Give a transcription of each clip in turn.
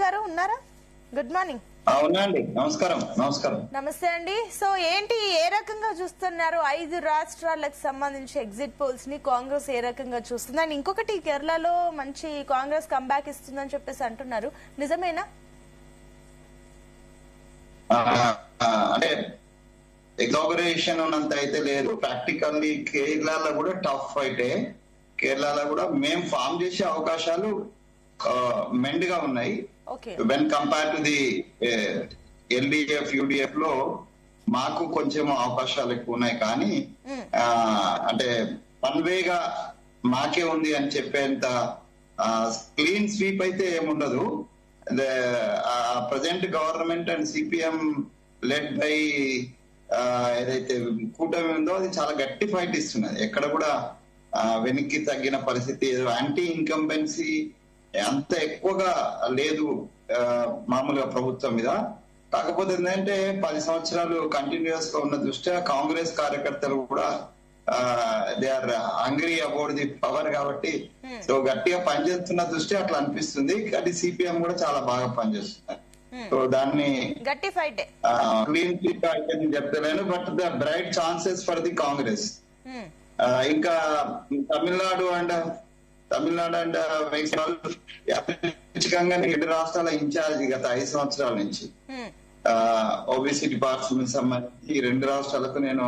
గారు ఉన్నారా? Good morning. అవునండి, నమస్కారం. నమస్తే అండి. సో ఏంటి, ఏ రకంగా చూస్తున్నారు 5 రాష్ట్రాలకు సంబంధించి ఎగ్జిట్ పోల్స్ ని? కాంగ్రెస్ ఏ రకంగా చూస్తుంది? అండ్ ఇంకొకటి, కేరళలో మంచి కాంగ్రెస్ కంబ్యాక్ ఇస్తుందని చెప్పేసి అంటున్నారు, నిజమేనా? అంటే ఎగ్జాగరేషన్ ఉన్నంత అయితే లేదు. ప్రాక్టికల్లీ కేరళలో కూడా టఫ్ ఫైటే. కేరళలో కూడా మేము ఫామ్ చేసే అవకాశాలు మెండుగా ఉన్నాయి. When compare to the LDF UDF లో మాకు కొంచెం అవకాశాలు ఎక్కువ ఉన్నాయి. కానీ అంటే వన్ వేగా మాకే ఉంది అని చెప్పేంత క్లీన్ స్వీప్ అయితే ఏముండదు. Present government and CPM led by ఏదైతే కూటమి ఉందో అది చాలా గట్టి ఫైట్ ఇస్తున్నది. ఎక్కడ కూడా వెనక్కి తగ్గిన పరిస్థితి, యాంటీ ఇన్కంబెన్సీ అంత ఎక్కువగా లేదు మామూలుగా ప్రభుత్వం మీద. కాకపోతే ఏంటంటే 10 సంవత్సరాలు కంటిన్యూస్ గా ఉన్న దృష్ట్యా కాంగ్రెస్ కార్యకర్తలు కూడా they are hungry about the power కాబట్టి సో గట్టిగా పనిచేస్తున్న దృష్ట్యా అట్లా అనిపిస్తుంది. కానీ సిపిఎం కూడా చాలా బాగా పనిచేస్తున్నారు. సో దాన్ని గట్టి ఫైట్ క్లీన్ స్వీప్ అయితే చెప్తలేను, but the bright chances for the Congress. ఇంకా తమిళనాడు అండ్ ఖచ్చితంగా 2 రాష్ట్రాల ఇన్ఛార్జి గత 5 సంవత్సరాల నుంచి ఓబీసీ డిపార్ట్మెంట్ సంబంధించి 2 రాష్ట్రాలకు నేను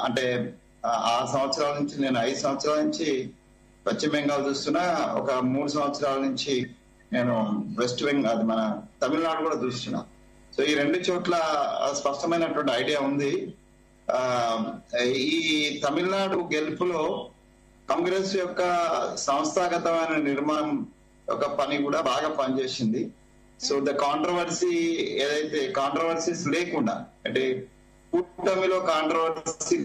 అంటే 6 సంవత్సరాల నుంచి, నేను 5 సంవత్సరాల నుంచి పశ్చిమ బెంగాల్ చూస్తున్నా. ఒక 3 సంవత్సరాల నుంచి నేను వెస్ట్ బెంగాల్, అది మన తమిళనాడు కూడా చూస్తున్నా. సో ఈ 2 చోట్ల స్పష్టమైనటువంటి ఐడియా ఉంది. ఈ తమిళనాడు గెలుపులో కాంగ్రెస్ యొక్క సంస్థాగతమైన నిర్మాణం ఒక పని కూడా బాగా పనిచేసింది. సో ద కాంట్రవర్సీ ఏదైతే కాంట్రవర్సీస్ లేకుండా, అంటే కూటమిలో కాంట్రవర్సీ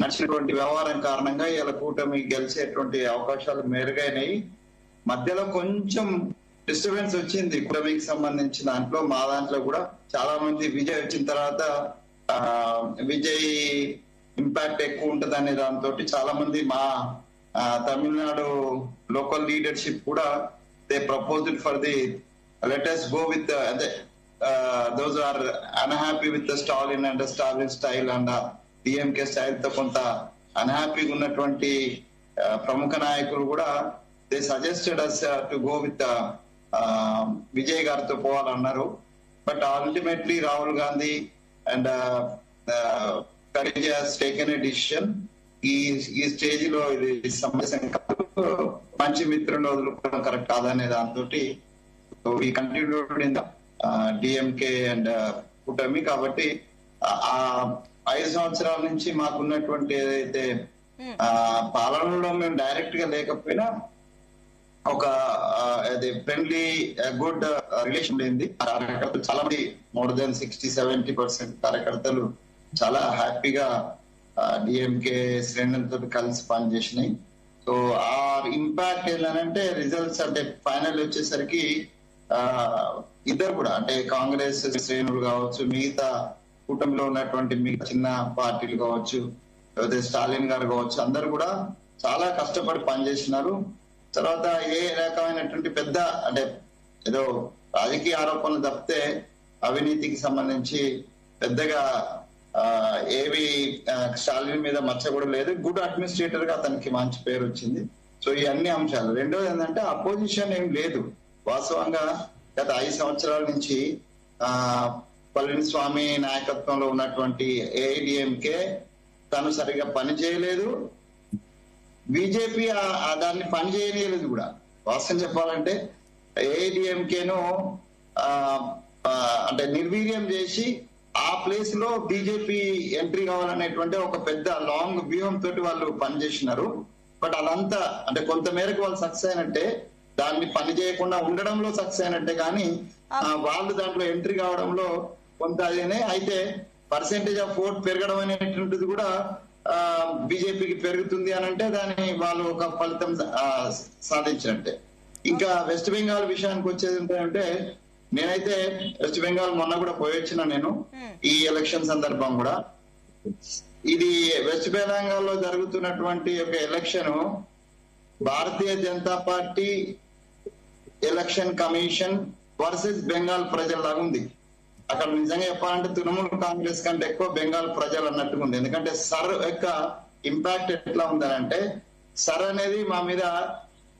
నడిచినటువంటి వ్యవహారం కారణంగా ఇలా కూటమి గెలిచేటువంటి అవకాశాలు మెరుగైనాయి. మధ్యలో కొంచెం డిస్టర్బెన్స్ వచ్చింది కూటమికి సంబంధించిన దాంట్లో. మా దాంట్లో కూడా చాలా మంది విజయ్ వచ్చిన తర్వాత విజయ్ ఇంపాక్ట్ ఎక్కువ ఉంటది అనే దాంతో చాలా మంది మా తమిళనాడు లోకల్ లీడర్షిప్ కూడా they proposed for the latest go with అదే those are unhappy with Stalin and Stalin style and DMK style తో కొంత అన్హ్యాపీగా ఉన్నటువంటి ప్రముఖ నాయకులు కూడా they suggested us to go with Vijay గారితో పోవాలన్నారు. But ultimately Rahul Gandhi and has taken a decision. ఈ స్టేజ్ లో ఇది సమస్య మంచి మిత్రులను వదులుకోవడం కరెక్ట్ కాదనే దాంతో ఈ కంటిన్యూడ్ ఇన్ డిఎంకే అండ్ కూటమి. కాబట్టి ఆ 5 సంవత్సరాల నుంచి మాకున్నటువంటి ఏదైతే పాలనలో మేము డైరెక్ట్ గా లేకపోయినా ఒక ఫ్రెండ్లీ గుడ్ రిలేషన్ ఉంది. కార్యకర్తలు చాలా మంది, మోర్ దెన్ 60-70% కార్యకర్తలు చాలా హ్యాపీగా డిఎంకే శ్రేణులతో కలిసి పనిచేసినాయి. సో ఆ ఇంపాక్ట్ ఏంటంటే రిజల్ట్స్ అంటే ఫైనల్ వచ్చేసరికి ఇద్దరు కూడా, అంటే కాంగ్రెస్ శ్రేణులు కావచ్చు, మిగతా కూటమిలో ఉన్నటువంటి మిగతా చిన్న పార్టీలు కావచ్చు, లేకపోతే స్టాలిన్ గారు కావచ్చు, అందరు కూడా చాలా కష్టపడి పనిచేసినారు. తర్వాత ఏ రకమైనటువంటి పెద్ద అంటే ఏదో రాజకీయ ఆరోపణలు తప్పితే అవినీతికి సంబంధించి పెద్దగా ఏవి స్టాలిన్ మీద మచ్చ కూడా లేదు. గుడ్ అడ్మినిస్ట్రేటర్ గా అతనికి మంచి పేరు వచ్చింది. సో ఈ అన్ని అంశాలు. రెండోది ఏంటంటే అపోజిషన్ ఏం లేదు. వాస్తవంగా గత 5 సంవత్సరాల నుంచి పళనిస్వామి నాయకత్వంలో ఉన్నటువంటి ఏఐడిఎంకే తను సరిగా పని చేయలేదు. బీజేపీ దాన్ని పని చేయలేదు కూడా. వాస్తవం చెప్పాలంటే ఏఐడిఎంకేను అంటే నిర్వీర్యం చేసి ఆ ప్లేస్ లో బీజేపీ ఎంట్రీ కావాలనేటువంటి ఒక పెద్ద లాంగ్ వ్యూహం తోటి వాళ్ళు పనిచేసినారు. బట్ అదంతా అంటే కొంత మేరకు వాళ్ళు సక్సెస్ అయినట్టే, దాన్ని పని చేయకుండా ఉండడంలో సక్సెస్ అయినట్టే. కానీ వాళ్ళు దాంట్లో ఎంట్రీ కావడంలో కొంత అదేనే అయితే పర్సెంటేజ్ ఆఫ్ ఓట్ పెరగడం అనేటువంటిది కూడా బీజేపీకి పెరుగుతుంది అని అంటే దాన్ని వాళ్ళు ఒక ఫలితం సాధించినట్టే. ఇంకా వెస్ట్ బెంగాల్ విషయానికి వచ్చేది ఏంటంటే, నేనైతే వెస్ట్ బెంగాల్ మొన్న కూడా పోయొచ్చిన నేను ఈ ఎలక్షన్ సందర్భం కూడా. ఇది వెస్ట్ బెంగాల్ లో జరుగుతున్నటువంటి ఒక election Bharatiya Janata party election commission versus Bengal ప్రజల్లాగా ఉంది. అక్కడ నిజంగా చెప్పాలంటే తృణమూల్ కాంగ్రెస్ కంటే ఎక్కువ బెంగాల్ ప్రజలు అన్నట్టుగా ఉంది. ఎందుకంటే సర్ యొక్క ఇంపాక్ట్ ఎట్లా ఉందనంటే, సర్ అనేది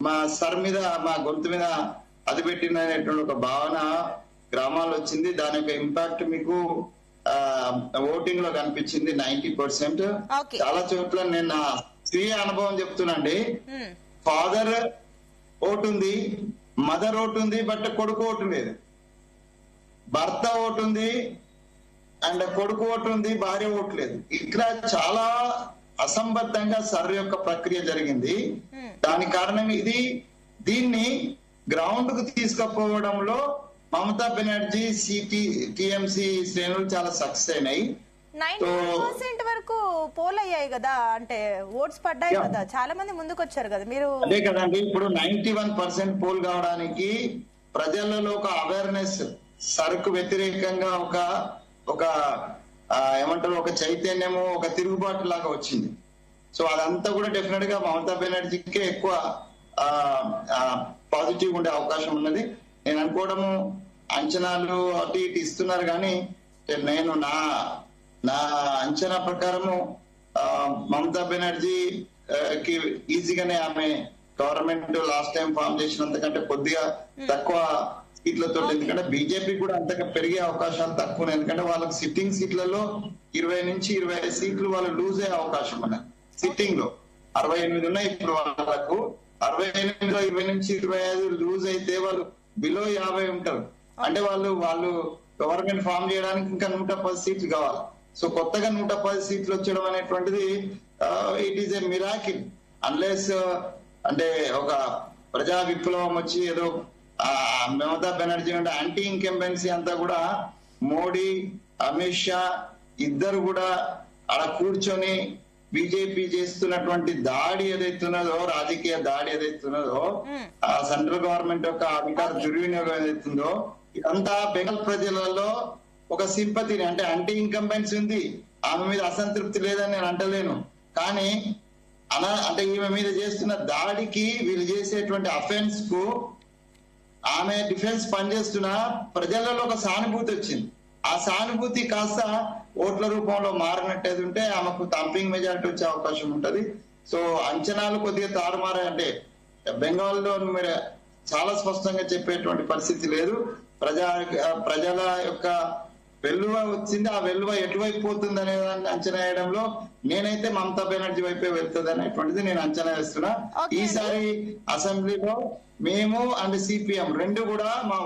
మా సర్ మీద, మా గొంతు మీద అది పెట్టినటువంటి ఒక భావన గ్రామాల్లో వచ్చింది. దాని యొక్క ఇంపాక్ట్ మీకు ఓటింగ్ లో కనిపించింది 90%. చాలా చోట్ల నేను నా స్వీయ అనుభవం చెప్తున్నాండి. ఫాదర్ ఓటు ఉంది, మదర్ ఓటు ఉంది, బట్ కొడుకు ఓటు లేదు. భర్త ఓటు ఉంది అండ్ కొడుకు ఓటు ఉంది, భార్య ఓటు లేదు. ఇక్కడ చాలా అసంబద్ధంగా సర్ యొక్క ప్రక్రియ జరిగింది. దాని కారణంగా దీన్ని గ్రౌండ్ కు తీసుకుపోవడంలో మమతా బెనర్జీ టిఎంసి శ్రేణులు చాలా సక్సెస్ అయినాయి. 90% వరకు పోల్ అయ్యాయి కదా, అంటే ఓట్స్ పడ్డాయి కదా, చాలా మంది ముందుకు వచ్చారు కదా. మీరు అదే కదండి, ఇప్పుడు 91% పోల్ కావడానికి ప్రజలలో ఒక అవేర్నెస్, సరుకు వ్యతిరేకంగా ఒక ఏమంటారు, ఒక చైతన్యము, ఒక తిరుగుబాటు లాగా వచ్చింది. సో అదంతా కూడా డెఫినెట్ గా మమతా బెనర్జీకే ఎక్కువ పాజిటివ్ ఉండే అవకాశం ఉన్నది. నేను అనుకోవడము అంచనాలు అటు ఇటు ఇస్తున్నారు, కానీ నేను నా అంచనా ప్రకారము మమతా బెనర్జీ కి ఈజీగానే ఆమె గవర్నమెంట్ లాస్ట్ టైం ఫామ్ చేసినంతకంటే కొద్దిగా తక్కువ సీట్లతో, ఎందుకంటే బీజేపీ కూడా అంతగా పెరిగే అవకాశాలు తక్కువ. ఎందుకంటే వాళ్ళకి సిట్టింగ్ సీట్లలో 20 నుంచి 25 సీట్లు వాళ్ళు లూజ్ అయ్యే అవకాశం ఉన్నది. సిట్టింగ్ లో 68 ఉన్నాయి ఇప్పుడు వాళ్ళకు. 68లో 20 నుంచి 25 లూజ్ అయితే వాళ్ళు బిలో 50 ఉంటారు. అంటే వాళ్ళు గవర్నమెంట్ ఫామ్ చేయడానికి ఇంకా 110 సీట్లు కావాలి. సో కొత్తగా 110 సీట్లు వచ్చడం అనేటువంటిది it is a miracle. Unless అంటే ఒక ప్రజా విప్లవం వచ్చి ఏదో మమతా బెనర్జీ అంటే యాంటీ ఇన్కంబెన్సీ అంతా కూడా మోడీ, అమిత్ షా ఇద్దరు కూడా అలా కూర్చొని బీజేపీ చేస్తున్నటువంటి దాడి ఏదైతున్నదో, రాజకీయ దాడి ఏదైతున్నదో, ఆ సెంట్రల్ గవర్నమెంట్ యొక్క అధికార దుర్వినియోగం ఏదైతుందో, ఇదంతా బెంగాల్ ప్రజలలో ఒక సింపతిని, అంటే యాంటీ ఇన్కంబెన్సీ ఉంది, ఆమె మీద అసంతృప్తి లేదని నేను అంటలేను, కానీ అంటే ఈమె మీద చేస్తున్న దాడికి, వీళ్ళు చేసేటువంటి అఫెన్స్ కు ఆమె డిఫెన్స్ పనిచేస్తున్న ప్రజలలో ఒక సానుభూతి వచ్చింది. ఆ సానుభూతి కాస్త ఓట్ల రూపంలో మారినట్టేది ఉంటే ఆమెకు థంపింగ్ మెజారిటీ వచ్చే అవకాశం ఉంటది. సో అంచనాలు కొద్దిగా తారుమారే, అంటే బెంగాల్లో మీరు చాలా స్పష్టంగా చెప్పేటువంటి పరిస్థితి లేదు. ప్రజల యొక్క వెల్లువ వచ్చింది. ఆ వెల్లువ ఎటువైపు పోతుంది అనే దాన్ని అంచనా వేయడంలో నేనైతే మమతా బెనర్జీ వైపే వెళ్తుంది అనేటువంటిది నేను అంచనా వేస్తున్నా. ఈసారి అసెంబ్లీలో మేము అండ్ సిపిఎం రెండు కూడా మా